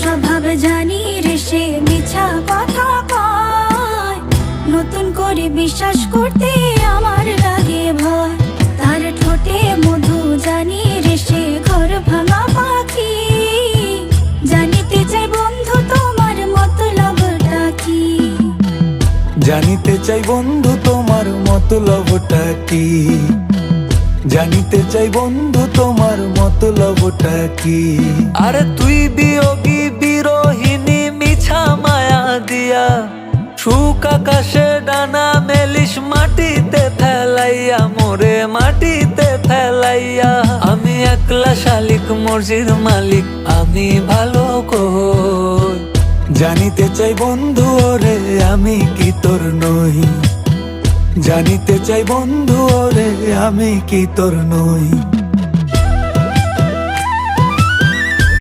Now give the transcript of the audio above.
মিছা ভাব জানি রে সে মিছা কথা কয়, নতুন করে বিশ্বাস করতে আমার লাগে ভয়। তার ঠোঁটে মধু জানি রে সে ঘর ভাঙা পাখি, জানিতে চাই বন্ধু তোমার মতলবটা কি। জানিতে চাই বন্ধু তোমার মতলবটা কি, জানিতে চাই বন্ধু তোমার মতলবটা কি। আরে তুই বিয়োগী বিরোহিনী মিছা মায়া দিয়া, সুখ আকাশে ডানা মেলিস মাটিতে ফেলাইয়া, মোরে মাটিতে ফেলাইয়া। আমি একলা শালিক মর্জির মালিক, আমি ভালো কই। জানিতে চাই বন্ধু ওরে আমি কি তোর নই, জানিতে চাই বন্ধু ওরে আমি কি তোর নই।